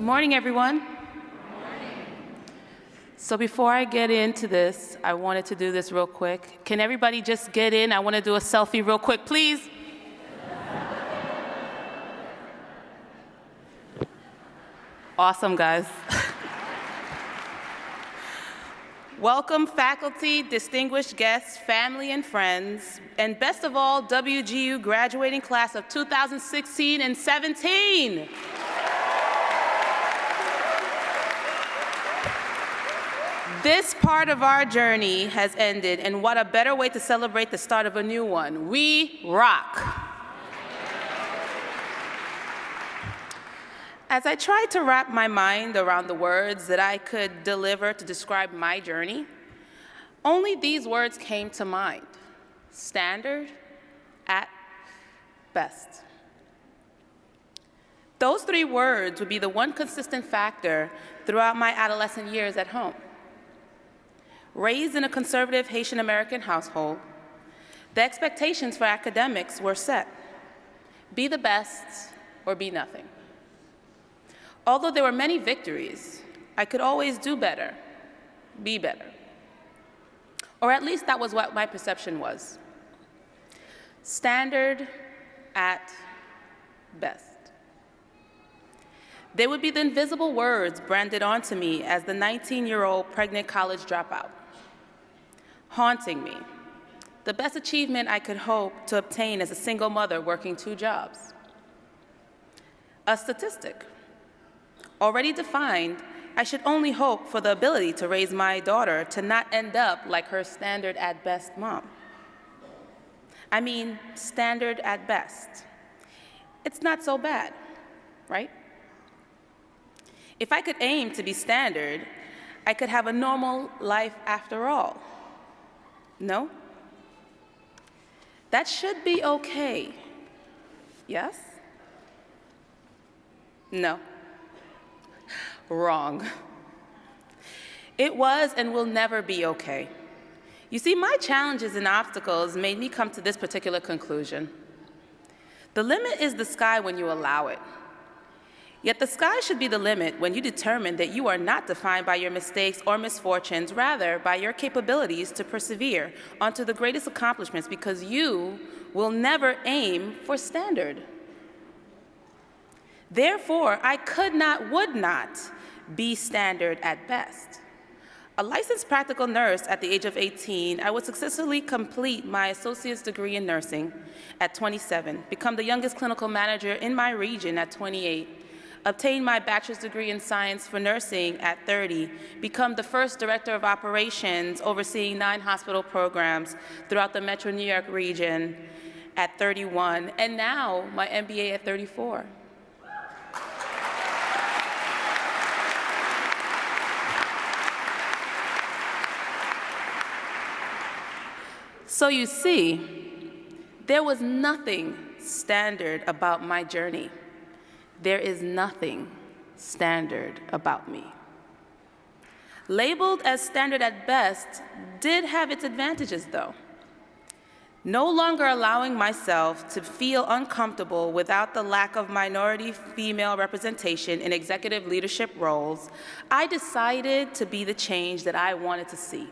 Good morning, everyone. So before I get into this, I wanted to do this real quick. Can everybody just get in? I want to do a selfie real quick, please. Awesome, guys. Welcome, faculty, distinguished guests, family and friends, and best of all, WGU graduating class of 2016 and 17. This part of our journey has ended, and what a better way to celebrate the start of a new one. We rock. As I tried to wrap my mind around the words that I could deliver to describe my journey, only these words came to mind: standard at best. Those three words would be the one consistent factor throughout my adolescent years at home. Raised in a conservative Haitian-American household, the expectations for academics were set: be the best or be nothing. Although there were many victories, I could always do better, be better. Or at least that was what my perception was. Standard at best. They would be the invisible words branded onto me as the 19-year-old pregnant college dropout, haunting me, the best achievement I could hope to obtain as a single mother working 2 jobs. A statistic. Already defined, I should only hope for the ability to raise my daughter to not end up like her standard at best mom. I mean, standard at best. It's not so bad, right? If I could aim to be standard, I could have a normal life after all. No? That should be okay. Yes? No. Wrong. It was and will never be okay. You see, my challenges and obstacles made me come to this particular conclusion. The limit is the sky when you allow it. Yet the sky should be the limit when you determine that you are not defined by your mistakes or misfortunes, rather by your capabilities to persevere onto the greatest accomplishments, because you will never aim for standard. Therefore, I could not, would not be standard at best. A licensed practical nurse at the age of 18, I would successfully complete my associate's degree in nursing at 27, become the youngest clinical manager in my region at 28, obtain my bachelor's degree in science for nursing at 30, become the first director of operations overseeing 9 hospital programs throughout the Metro New York region at 31, and now my MBA at 34. So you see, there was nothing standard about my journey. There is nothing standard about me. Labeled as standard at best did have its advantages, though. No longer allowing myself to feel uncomfortable without the lack of minority female representation in executive leadership roles, I decided to be the change that I wanted to see.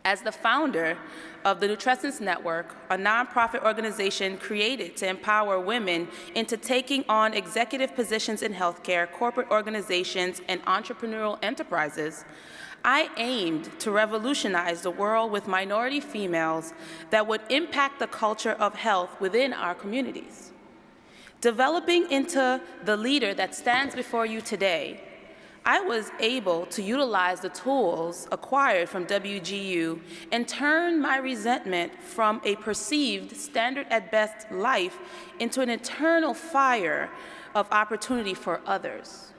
As the founder of the Nutrescence Network, a nonprofit organization created to empower women into taking on executive positions in healthcare, corporate organizations, and entrepreneurial enterprises, I aimed to revolutionize the world with minority females that would impact the culture of health within our communities. Developing into the leader that stands before you today, I was able to utilize the tools acquired from WGU and turn my resentment from a perceived standard at best life into an eternal fire of opportunity for others.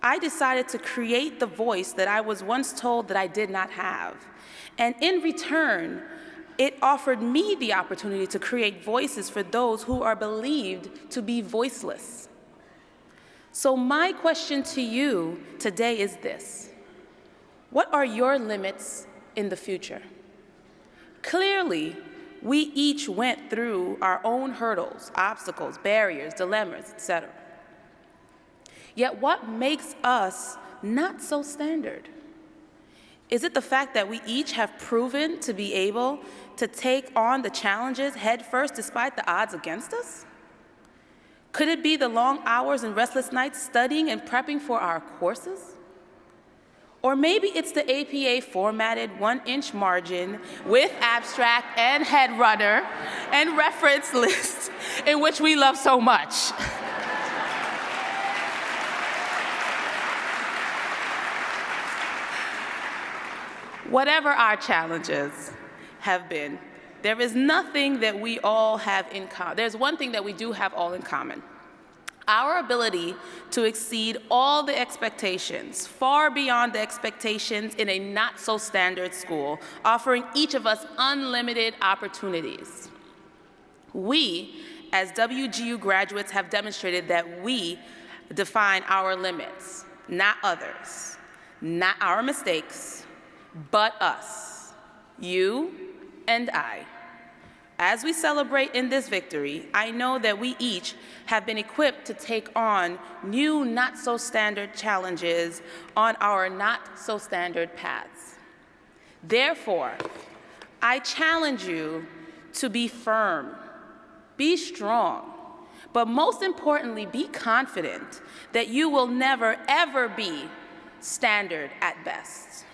I decided to create the voice that I was once told that I did not have. And in return, it offered me the opportunity to create voices for those who are believed to be voiceless. So my question to you today is this: what are your limits in the future? Clearly, we each went through our own hurdles, obstacles, barriers, dilemmas, etc. Yet what makes us not so standard? Is it the fact that we each have proven to be able to take on the challenges head first despite the odds against us? Could it be the long hours and restless nights studying and prepping for our courses? Or maybe it's the APA formatted 1-inch margin with abstract and head runner and reference list in which we love so much. Whatever our challenges have been, there is nothing that we all have in common. There's one thing that we do have all in common. Our ability to exceed all the expectations, far beyond the expectations in a not-so-standard school, offering each of us unlimited opportunities. We, as WGU graduates, have demonstrated that we define our limits, not others, not our mistakes, but us, you and I. As we celebrate in this victory, I know that we each have been equipped to take on new not-so-standard challenges on our not-so-standard paths. Therefore, I challenge you to be firm, be strong, but most importantly, be confident that you will never, ever be standard at best.